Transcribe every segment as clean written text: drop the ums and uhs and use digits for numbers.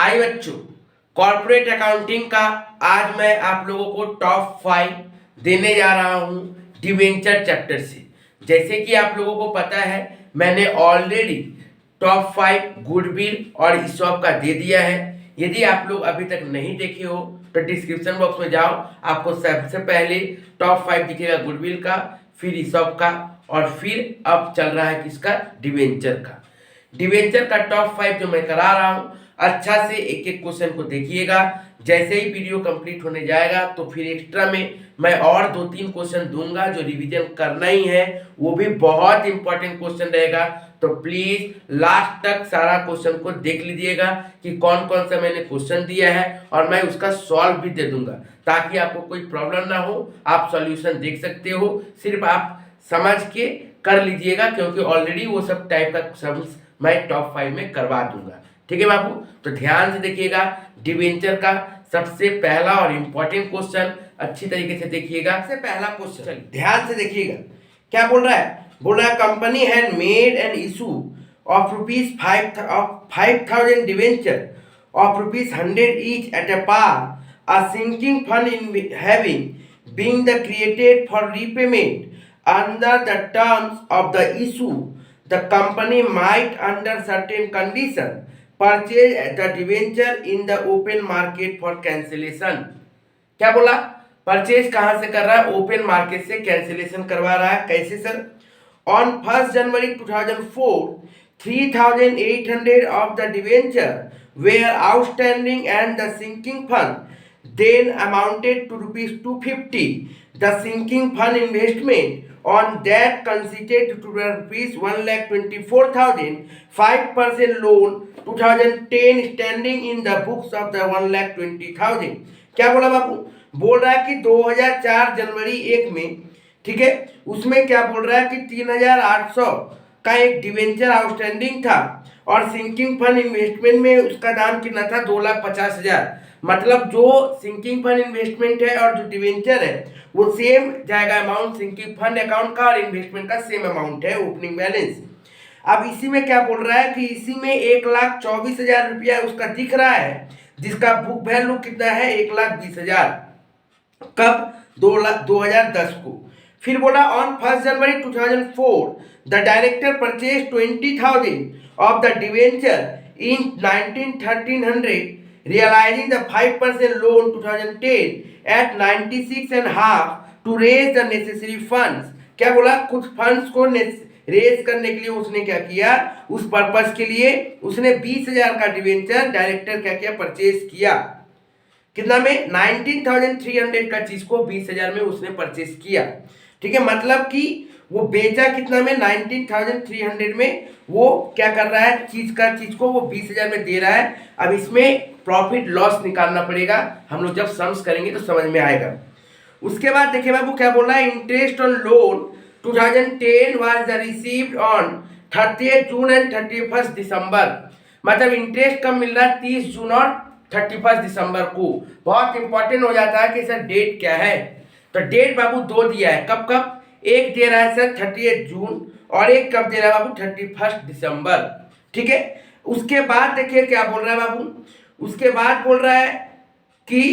आई बच्चों, corporate accounting का आज मैं आप लोगों को टॉप 5 देने जा रहा हूं डिवेंचर चैप्टर से। जैसे कि आप लोगों को पता है, मैंने ऑलरेडी टॉप 5 गुडविल और ईसॉप का दे दिया है। यदि आप लोग अभी तक नहीं देखे हो तो डिस्क्रिप्शन बॉक्स में जाओ, आपको सबसे पहले टॉप 5 दिखेगा गुडविल का, फिर ईसॉप का, और फिर अब चल रहा है किसका, डिवेंचर का। डिवेंचर का टॉप 5 जो मैं करा रहा हूं, अच्छा से एक एक क्वेश्चन को देखिएगा। जैसे ही वीडियो कंप्लीट होने जाएगा तो फिर एक्स्ट्रा में मैं और 2-3 क्वेश्चन दूंगा जो रिवीजन करना ही है, वो भी बहुत इंपॉर्टेंट क्वेश्चन रहेगा। तो प्लीज लास्ट तक सारा क्वेश्चन को देख लीजिएगा कि कौन कौन सा मैंने क्वेश्चन दिया है, और मैं उसका सॉल्व भी दे दूंगा ताकि आपको कोई प्रॉब्लम ना हो। आप सॉल्यूशन देख सकते हो, सिर्फ आप समझ के कर लीजिएगा, क्योंकि ऑलरेडी वो सब टाइप का सम्स मैं टॉप 5 में करवा दूंगा। ठीक है बाबू, तो ध्यान से देखिएगा। डिवेंचर का सबसे पहला और इंपॉर्टेंट क्वेश्चन अच्छी तरीके से देखिएगा। सबसे पहला क्वेश्चन ध्यान से देखिएगा, क्या बोल रहा है? बोल रहा है company had made an issue of rupees 5,000 debenture of rupees 100 each at a par, a sinking fund in having being the created for repayment under the terms of the issue, the company might under certain condition purchase the debenture in the open market for cancellation। क्या बोला? Purchase कहां से कर रहा है? Open market से cancellation करवा रहा है। कैसे sir? On 1 January 2004 3,800 of the debenture were outstanding and the sinking fund then amounted to rupees 250. The sinking fund investment on that consisted to rupees 1,24,000, 5% loan 2010 standing in the books of the 1,20,000। क्या बोला बाबू? बोल रहा है कि 2004 जनवरी 1 में, ठीक है, उसमें क्या बोल रहा है कि 3,800 का एक डिवेंचर आउटस्टैंडिंग था, और सिंकिंग फंड इन्वेस्टमेंट में उसका दाम कितना था? 2,50,000। मतलब जो सिंकिंग फंड इन्वेस्टमेंट है और जो डिवेंचर है वो सेम जाएगा अमाउंट, सिंकिंग फंड अकाउंट का और इन्वेस्टमेंट का सेम अमाउंट है, ओपनिंग बैलेंस। अब इसी में क्या बोल रहा है कि इसी में 1,24,000 रुपया उसका दिख रहा है, जिसका बुक वैल्यू कितना है? 1,20,000। कब? 2010 को। फिर बोला on 1 January 2004 the director purchase 20,000 of the debenture in 1300 realizing the 5% loan 2010 at 96.5 to raise the necessary funds। क्या बोला? कुछ फंड्स को रेज करने के लिए उसने क्या किया? उस पर्पस के लिए उसने 20,000 का डिवेंचर डायरेक्टर क्या किया? परचेज किया। कितना में? 19,300 का चीज को 20,000 में उसने परचेज किया। ठीक है, मतलब कि वो बेचा कितना में? 19,300 में। वो क्या कर रहा है? चीज को वो 20,000 में दे रहा है। अब इसमें प्रॉफिट लॉस निकालना पड़ेगा, हम लोग जब सम्स करेंगे तो समझ में आएगा। उसके बाद देखिए बाबू क्या बोल रहा है, interest on loan 2010 was received on 30 June and 31 दिसंबर। मतलब इंटरेस्ट कब मिल रहा है? 30 जून और 31 दिसंबर को। बहुत इंपॉर्टेंट हो जाता है कि सर डेट क्या है, तो डेट बाबू 2 दिया है। कब कब? एक दे रहा है सर 30 जून, और एक कब दे रहा है बाबू? 31 दिसंबर। ठीक है, उसके बाद देखिए क्या बोल रहा है बाबू, उसके बाद बोल रहा है कि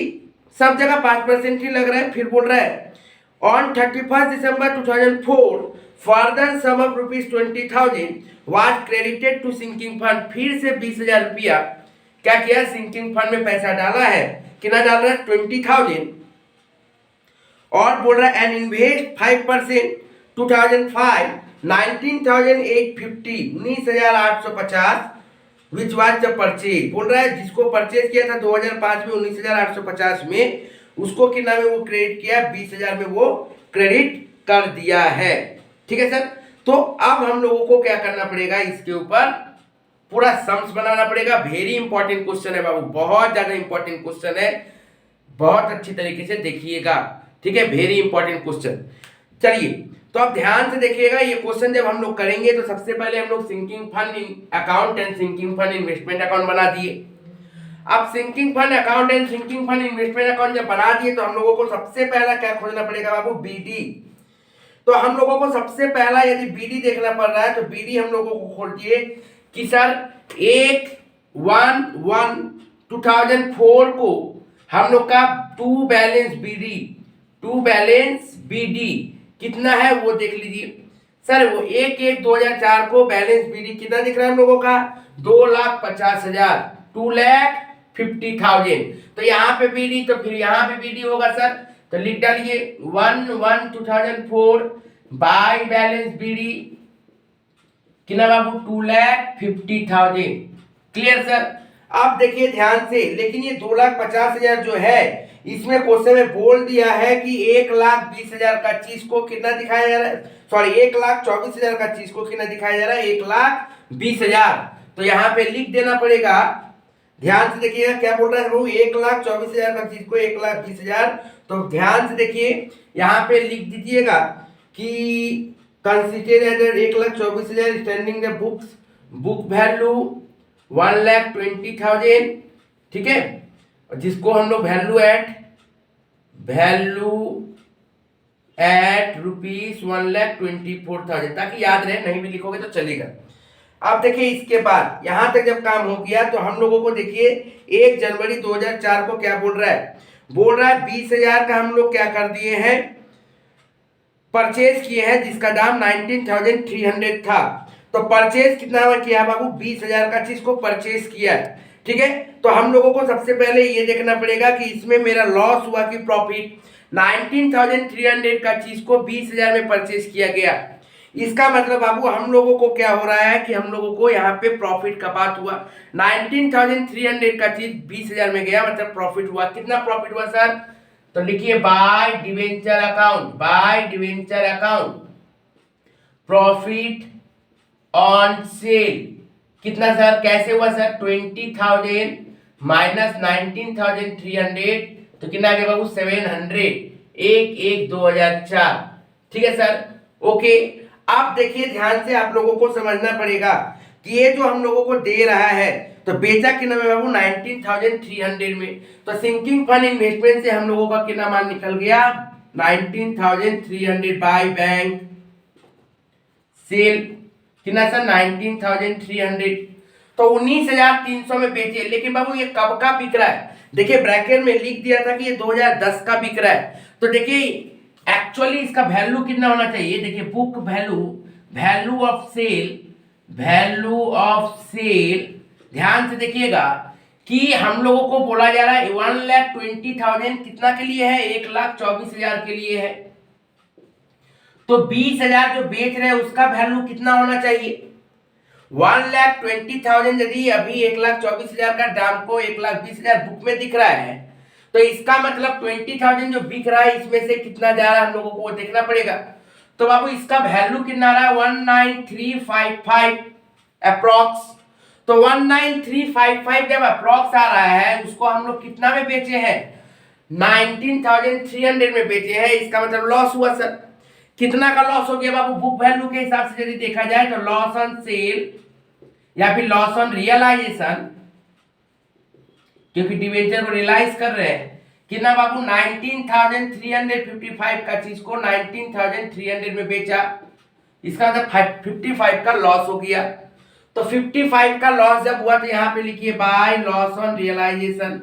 सब जगह 5% ही लग रहा है। फिर बोल रहा है on 31 December 2004 further sum of rupees 20,000 was credited to sinking fund. फिर से 20,000 रुपया क्या किया? सिंकिंग फंड में पैसा डाला है। कितना डाल रहा है? 20,000। और बोल रहा है and invest 5% 2005 19,850 19,850 which was the purchase. बोल रहा है जिसको परचेज किया था 2005 में 19,850 में, उसको कितना में वो क्रेडिट किया? 20,000 में वो क्रेडिट कर दिया है। ठीक है सर, तो अब हम लोगों को क्या करना पड़ेगा? इसके ऊपर पूरा सम्स बनाना पड़ेगा। वेरी इंपॉर्टेंट क्वेश्चन है बाबू, बहुत ज्यादा इंपॉर्टेंट क्वेश्चन है, बहुत अच्छी तरीके से देखिएगा। ठीक है, वेरी इंपॉर्टेंट क्वेश्चन। चलिए, तो आप ध्यान से देखिएगा। ये क्वेश्चन जब हम लोग करेंगे तो सबसे पहले हम लोग sinking fund account and sinking fund investment account बना दिए। अब sinking fund account and sinking fund investment account जब बना दिए तो हम लोगों को सबसे पहला क्या खोजना पड़ेगा बाबू? बीडी। तो हम लोगों को सबसे पहला यदि बीडी देखना पड़ रहा है तो बीडी हम लोगों को खोल दिए कि सर 111 2004 को हम लोग का टू बैलेंस बीडी कितना है वो देख लीजिए सर। वो 1/1/2004 को बैलेंस बीडी कितना दिख रहा है हम लोगों का 2,50,000, 2,50,000। तो यहाँ पे बीडी तो फिर यहाँ पे बीडी होगा सर। तो लिख डालिए 1/1/2004 बाय बैलेंस बीडी कितना बाबू 2,50,000। Clear sir. अब देखिए ध्यान से, लेकिन ये 2,50,000 जो है इसमें क्वेश्चन में बोल दिया है कि 1,20,000 का चीज को कितना दिखाया जा रहा है, सॉरी 1,24,000 का चीज को कितना दिखाया जा रहा है 1,20,000। तो यहाँ पे लिख देना पड़ेगा। ध्यान से देखिएगा क्या बोल रहा है वो 1,24,000 का चीज को 1,20,000। तो ध्यान से देखिए यहाँ पे लिख दीजिएगा कि consider 1,24,000 standing the book value 1,20,000। ठीक है, जिसको हम लोग वैल्यू एट रुपीज 1,24,000 ताकि याद रहे, नहीं भी लिखोगे तो चलेगा। अब देखिए इसके बाद यहां तक जब काम हो गया तो हम लोगों को देखिए 1 जनवरी 2004 को क्या बोल रहा है, 20,000 का हम लोग क्या कर दिए हैं परचेज किए हैं जिसका दाम 19,300 था। तो परचेज कितना किया बाबू 20,000 का चीज को परचेज किया है। ठीक है, तो हम लोगों को सबसे पहले ये देखना पड़ेगा कि इसमें मेरा लॉस हुआ कि प्रॉफिट। 19,300 का चीज को 20,000 में परचेज किया गया, इसका मतलब बाबू हम लोगों को क्या हो रहा है कि हम लोगों को यहाँ पे प्रॉफिट का बात हुआ। 19,300 का चीज 20,000 में गया मतलब प्रॉफिट हुआ। कितना प्रॉफिट हुआ सर, तो लिखिए by debenture account profit on sale कितना सर, कैसे हुआ सर 20,000 माइनस 19,300 तो कितना आ गया बाबू 700, 1/1/2004। ठीक है सर, ओके। अब देखिए ध्यान से आप लोगों को समझना पड़ेगा कि ये जो हम लोगों को दे रहा है तो बेचा कितना में बाबू 19,300 में। तो सिंकिंग फंड इन्वेस्टमेंट से हम लोगों का कितना माल निकल गया 19,300 बाय बैंक सेल कितना सर 19,300। तो 19,300 में बेचे, लेकिन बाबू ये कब का बिक रहा है, देखिए ब्रैकेट में लिख दिया था कि ये 2010 का बिक रहा है। तो देखिए एक्चुअली इसका वैल्यू कितना होना चाहिए, देखिए बुक वैल्यू ऑफ सेल ध्यान से देखिएगा कि हम लोगों को बोला जा रहा है 1,20,000 कितना के लिए है 1,24,000 के लिए है। तो 20,000 जो बेच रहे हैं उसका वैल्यू कितना होना चाहिए 1,20,000। यदि अभी 1,24,000 का दाम को 1,20,000 बुक में दिख रहा है तो इसका मतलब 20,000 जो बिक रहा है इसमें से कितना जा रहा है हम लोगों को देखना पड़ेगा। तो बाबू इसका वैल्यू कितना रहा है 19,355 अप्रॉक्स। तो 19,355 जब अप्रॉक्स आ रहा है उसको हम लोग कितना में बेचे हैं 19,300 में बेचे हैं, इसका मतलब लॉस हुआ सर। कितना का लॉस हो गया बाबू बुक वैल्यू के हिसाब से यदि देखा जाए तो लॉस ऑन सेल या फिर लॉस ऑन रियलाइजेशन, क्योंकि डिवेंचर को रियलाइज कर रहे हैं कितना बाबू 19,355 का चीज को 19,300 में बेचा, इसका मतलब 55 का लॉस हो गया। तो 55 का लॉस जब हुआ तो यहां पे लिखिए बाय लॉस ऑन रियलाइजेशन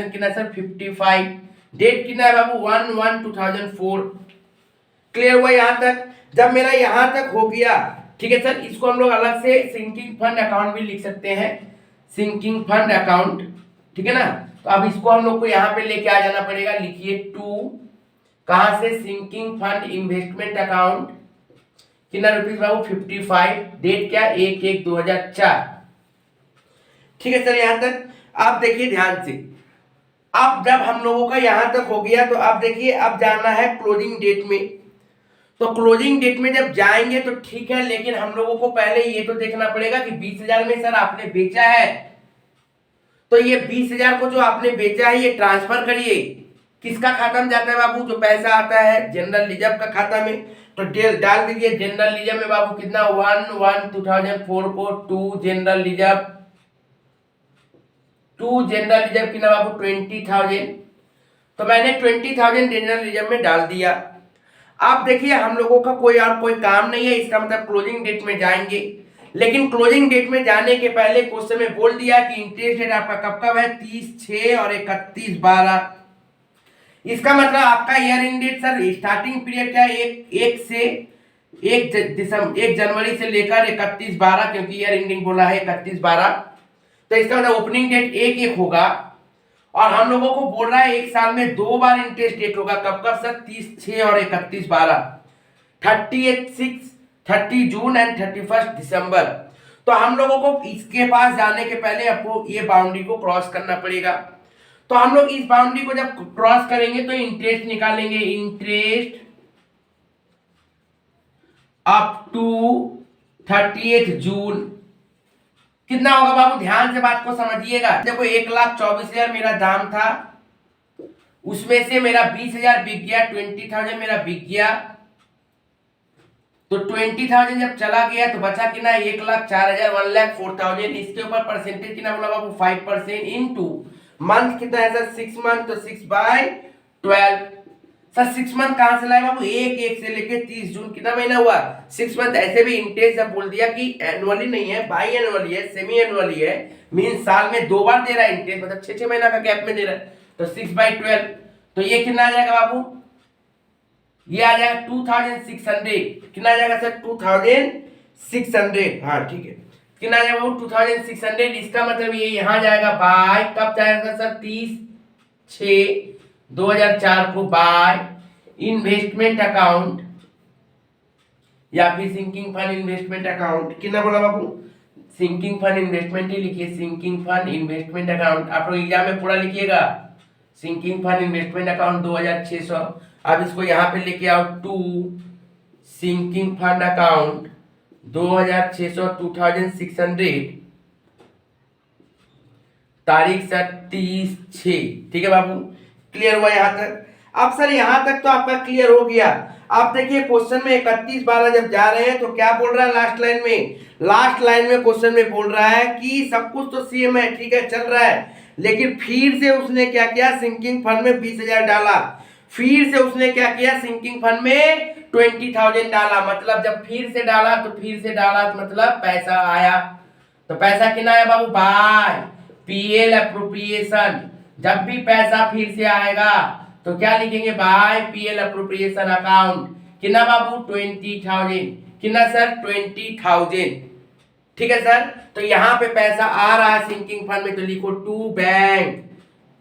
कितना सर 55। डेट कितना है बाबू 1/1/2004। क्लियर हुआ यहां तक। जब मेरा यहां तक हो गया ठीक है सर, इसको हम लोग अलग से सिंकिंग फंड अकाउंट भी लिख सकते हैं, सिंकिंग फंड अकाउंट। ठीक है ना, तो अब इसको हम लोग को यहाँ पे लेके आ जाना पड़ेगा। लिखिए टू कहां से सिंकिंग फंड इन्वेस्टमेंट अकाउंट कितना रुपीज बाबू 55। डेट क्या 1/1/2004। ठीक है सर यहां तक। अब देखिए ध्यान से, अब जब हम लोगों का यहां तक हो गया तो अब देखिए अब जाना है क्लोजिंग डेट में। तो क्लोजिंग डेट में जब जाएंगे तो ठीक है, लेकिन हम लोगों को पहले ये तो देखना पड़ेगा कि 20,000 में सर आपने बेचा है तो ये 20,000 को जो आपने बेचा है ये ट्रांसफर करिए, किसका खाता में जाता है बाबू, जो पैसा आता है जनरल रिजर्व का खाता में। तो डाल दीजिए जनरल रिजर्व में बाबू कितना 1/1/2004 को टू जनरल रिजर्व कितना बाबू 20,000। तो मैंने 20,000 जनरल रिजर्व में डाल दिया। अब देखिए हम लोगों का कोई काम नहीं है, इसका मतलब क्लोजिंग डेट में जाएंगे, लेकिन क्लोजिंग डेट में जाने के पहले क्वेश्चन में बोल दिया कि इंटरेस्ट रेट आपका कब कब है, 30/6 और 31/12। इसका मतलब आपका year end date sir starting period क्या है, एक जनवरी से लेकर 31/12, क्योंकि ईयर एंडिंग बोला है 31/12, तो इसका मतलब ओपनिंग डेट 1/1 होगा। और हम लोगों को बोल रहा है एक साल में 2 बार इंटरेस्ट डेट होगा, कब कब सर, 30/6 और 31/12, 30 जून एंड 31 दिसंबर। तो हम लोगों को इसके पास जाने के पहले आपको ये बाउंड्री को क्रॉस करना पड़ेगा। तो हम लोग इस बाउंड्री को जब क्रॉस करेंगे तो इंटरेस्ट निकालेंगे, इंटरेस्ट अप टू 30 जून कितना होगा बाबू, ध्यान से बात को समझिएगा। देखो 1,24,000 मेरा दाम था, उसमें से मेरा 20,000 बिक गया, 20,000 मेरा बिक गया, तो 20,000 जब चला गया तो बचा कितना, 1,04,000, 1,04,000। इसके ऊपर परसेंटेज कितना बोला बाबू, 5% इनटू मंथ कितना है सर, 6 मंथ, तो 6/12। सर 6 मंथ कहां से लाए बाबू, 1/1 से लेके 30 जून कितना महीना हुआ, 6 मंथ। ऐसे भी इंटरेस्ट जब बोल दिया कि एनुअली नहीं है, बाई एनुअली है, सेमी एनुअली है, मीन साल में 2 बार दे रहा है इंटरेस्ट, मतलब 6 महीना का गैप में दे रहा है, तो 6/12। तो ये कितना आ जाएगा बाबू, ये आ जाएगा 2600, कितना आ जाएगा सर, 2600। हाँ ठीक है, कितना आ जाएगा बाबू, 2600। इसका मतलब ये यहाँ जाएगा बाय, कब जाएगा सर, 30/6/2004 को बाय इन्वेस्टमेंट अकाउंट या फिर सिंकिंग फंड इन्वेस्टमेंट अकाउंट। कितना बोला बाबू, सिंकिंग फंड इन्वेस्टमेंट ही लिखिए, सिंकिंग फंड इन्वेस्टमेंट अकाउंट। आप लोग एग्जाम में पूरा लिखिएगा, सिंकिंग फंड इन्वेस्टमेंट अकाउंट 2600। अब इसको यहाँ पे लेके आओ, टू सिंकिंग फंड अकाउंट 2600, 2600, तारीख सर 30/6। ठीक है बाबू, क्लियर हुआ यहाँ तक। अब सर यहाँ तक तो आपका क्लियर हो गया। आप देखिए क्वेश्चन में 31/12 जब जा रहे हैं तो क्या बोल रहा है लास्ट लाइन में, लास्ट लाइन में क्वेश्चन में बोल रहा है कि सब कुछ तो सेम है, ठीक है, चल रहा है, लेकिन फिर से उसने क्या किया, सिंकिंग फंड में 20,000 डाला, फिर से उसने क्या किया, सिंकिंग फंड में 20,000 डाला। मतलब जब फिर से डाला तो मतलब पैसा आया, तो पैसा कितना आया बाबू, बाय पीएल अप्रोप्रिएशन। जब भी पैसा फिर से आएगा तो क्या लिखेंगे, बाय पीएल अप्रोप्रिएशन अकाउंट। कितना बाबू, 20,000। कितना सर, 20,000। ठीक है सर, तो यहाँ पे पैसा आ रहा है सिंकिंग फंड में, तो लिखो टू बैंक,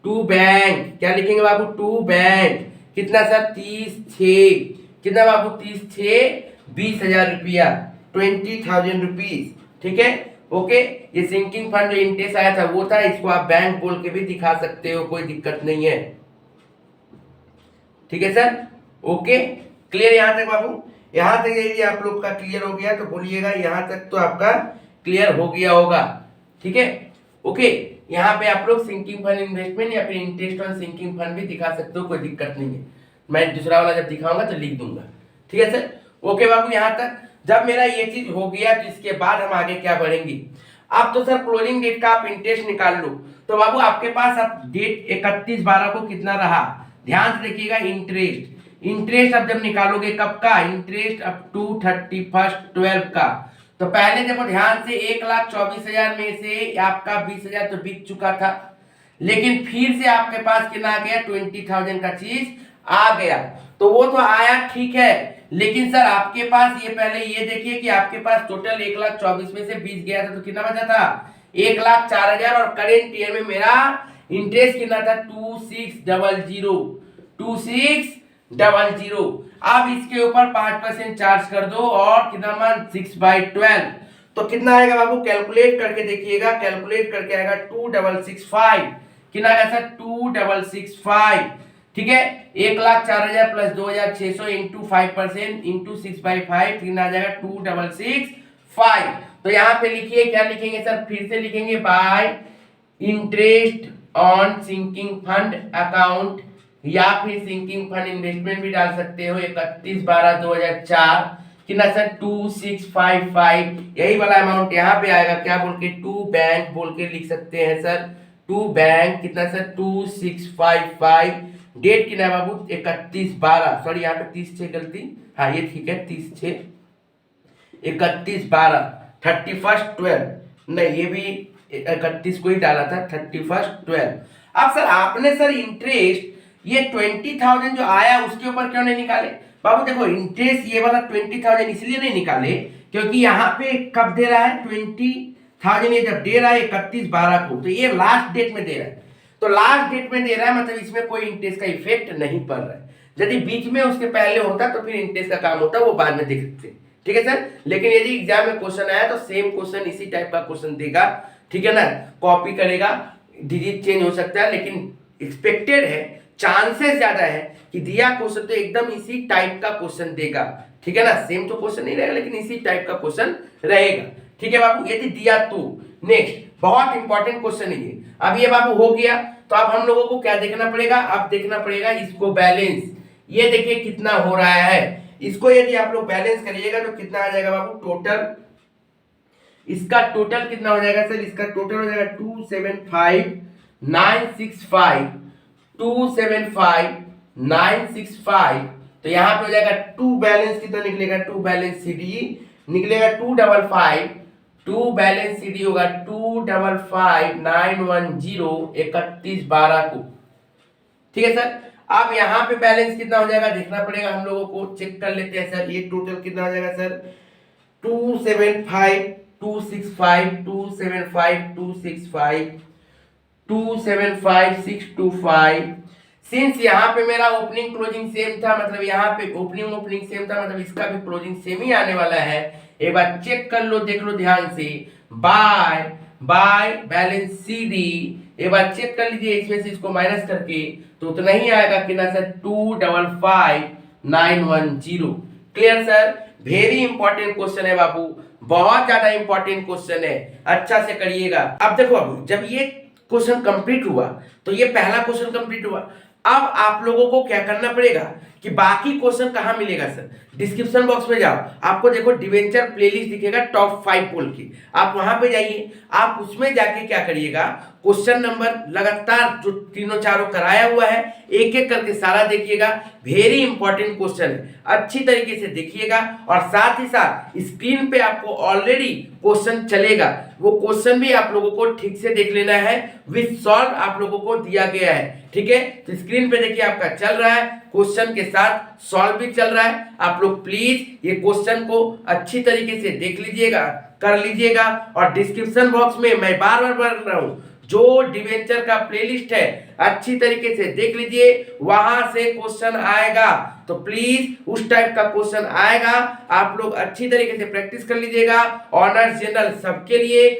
टू बैंक। क्या लिखेंगे बाबू, टू बैंक। कितना सर, 30/6। कितना बाबू, 30/6, 20,000 रुपया, 20,000 रुपीज। ठीक है, ओके। ये सिंकिंग फंड जो इंटरेस्ट आया था वो था, इसको आप बैंक बोल के भी दिखा सकते हो, कोई दिक्कत नहीं है। ठीक है सर, ओके, क्लियर यहाँ तक बाबू, यहाँ तक यदि आप लोग का क्लियर हो गया तो बोलिएगा यहाँ तक तो आपका क्लियर हो गया होगा। ठीक है, ओके। यहाँ पे आप लोग सिंकिंग फंड इन्वेस्टमेंट या फिर इंटरेस्ट ऑन सिंकिंग फंड भी दिखा सकते हो, कोई दिक्कत नहीं है। मैं दूसरा वाला जब दिखाऊंगा तो लिख दूंगा। ठीक है सर, ओके बाबू। यहाँ तक जब मेरा ये चीज हो गया तो इसके बाद हम आगे क्या बढ़ेंगे। अब तो सर क्लोजिंग डेट का आप इंटरेस्ट निकाल लो, तो बाबू आपके पास अब डेट 31/12 को कितना रहा, ध्यान से देखिएगा। इंटरेस्ट अब जब निकालोगे कब का, इंटरेस्ट अप टू 31/12 का। तो पहले देखो ध्यान से, 1,24,000 में से आपका 20,000 तो बिक चुका था, लेकिन फिर से आपके पास कितना आ गया, 20,000 का चीज आ गया। तो वो तो आया, ठीक है, लेकिन सर आपके पास ये पहले ये देखिए कि आपके पास टोटल 1,24,000 में से 20 गया था, तो कितना बचा था, 1,04,000। और करेंट ईयर में मेरा इंटरेस्ट कितना था, 2600, 2600। अब इसके ऊपर 5% चार्ज कर दो और कितना मान, 6/12। तो कितना आएगा बाबू, कैलकुलेट करके देखिएगा, कैलकुलेट करके आएगा 2665। कितना आएगा सर, 2665। ठीक है, 1,04,000 प्लस 2,600 इंटू 5% इंटू 6/5, कितना आ जाएगा, 2665। तो यहाँ पे लिखिए, क्या लिखेंगे सर, फिर से लिखेंगे, by interest on sinking fund account या फिर सिंकिंग फंड इन्वेस्टमेंट भी डाल सकते हो, 31/12/2004। कितना सर, 2655। यही वाला अमाउंट यहाँ पे आएगा, क्या बोल के, टू बैंक बोल के लिख सकते हैं सर, टू बैंक। कितना सर, 2655। डेट कितना है बाबू, 31/12, सॉरी यहाँ पे 30/6 गलती, हाँ ये ठीक है, 30/6, 31/12। 31/12, नहीं ये भी 31 को ही डाला था, 31/12। अब सर आपने सर इंटरेस्ट ये 20,000 जो आया उसके ऊपर क्यों नहीं निकाले? बाबू देखो इंटरेस्ट ये वाला 20,000 इसलिए नहीं निकाले क्योंकि यहाँ पे कब दे रहा है 20,000, ये जब दे रहा है 31/12 को, तो ये लास्ट डेट में दे रहा है। तो लास्ट डेट में दे रहा है मतलब इसमें कोई इंटरेस्ट का इफेक्ट नहीं पड़ रहा है। यदि बीच में उसके पहले होता तो फिर इंटरेस्ट का काम होता, वो बाद में देख सकते। ठीक है सर, लेकिन यदि एग्जाम में क्वेश्चन आया तो सेम क्वेश्चन इसी टाइप का क्वेश्चन देगा। ठीक है ना, कॉपी करेगा, डिजिट चेंज हो सकता है, लेकिन एक्सपेक्टेड है, चांसेस ज्यादा है कि दिया क्वेश्चन तो एकदम इसी टाइप का क्वेश्चन देगा। ठीक है ना, सेम तो क्वेश्चन नहीं रहेगा लेकिन इसी टाइप का क्वेश्चन रहेगा। ठीक है बाबू, यदि दिया तो नेक्स्ट बहुत इंपॉर्टेंट क्वेश्चन है ये। अब ये बाबू हो गया, तो अब हम लोगों को क्या देखना पड़ेगा? अब देखना पड़ेगा इसको बैलेंस। ये देखिए कितना हो रहा है, इसको यदि आप लोग बैलेंस करिएगा तो कितना आ जाएगा बाबू टोटल? इसका टोटल कितना हो जाएगा सर? इसका टोटल हो जाएगा 275,965, 275,965। तो यहाँ पे हो जाएगा 2 बैलेंस कितना निकलेगा? 2 बैलेंस CD निकलेगा 255, 2 बैलेंस CD होगा 255,910 31/12 को। ठीक है सर, अब यहाँ पे बैलेंस कितना हो जाएगा देखना पड़ेगा हम लोगों को, चेक कर लेते हैं सर। ये टोटल कितना हो जाएगा सर? 275, 265, 275, 265, 275, 625। सिंस यहाँ पे मेरा ओपनिंग क्लोजिंग सेम था, मतलब यहाँ पे ओपनिंग सेम था, मतलब इसका भी क्लोजिंग सेम ही आने वाला है। एक बार चेक कर लो, देख लो ध्यान से। बाय बैलेंस CD एक बार चेक कर लीजिए, इसमें से इसको माइनस करके तो उतना ही आएगा कि ना sir 255,910। Clear sir? Very important question है बाबू, बहुत ज्यादा इंपॉर्टेंट क्वेश्चन है, अच्छा से करिएगा। अब देखो बाबू, जब ये क्वेश्चन कंप्लीट हुआ तो ये पहला क्वेश्चन कंप्लीट हुआ। अब आप लोगों को क्या करना पड़ेगा कि बाकी क्वेश्चन कहाँ मिलेगा सर? डिस्क्रिप्शन बॉक्स में जाओ, आपको देखो डिवेंचर प्लेलिस्ट दिखेगा टॉप 5 पोल की, आप वहां पे जाइए। आप उसमें जाके क्या करिएगा, क्वेश्चन नंबर लगातार जो तीनों चारों कराया हुआ है एक एक करके सारा देखिएगा। वेरी इंपॉर्टेंट क्वेश्चन है, अच्छी तरीके से देखिएगा। और साथ ही साथ स्क्रीन पे आपको ऑलरेडी क्वेश्चन चलेगा, वो क्वेश्चन भी आप लोगों को ठीक से देख लेना है, विथ सॉल्व आप लोगों को दिया गया है। ठीक है, तो स्क्रीन पे देखिए आपका चल रहा है, क्वेश्चन के साथ सॉल्व भी चल रहा है। आप लोग प्लीज ये क्वेश्चन को अच्छी तरीके से देख लीजिएगा, कर लीजिएगा। और डिस्क्रिप्शन बॉक्स में मैं बार बार बोल रहा हूं, जो डिवेंचर का प्लेलिस्ट है अच्छी तरीके से देख लीजिए, वहां से क्वेश्चन आएगा। तो प्लीज उस टाइप का क्वेश्चन आएगा, आप लोग अच्छी तरीके से प्रैक्टिस कर लीजिएगा। ऑनर्स जनरल सबके लिए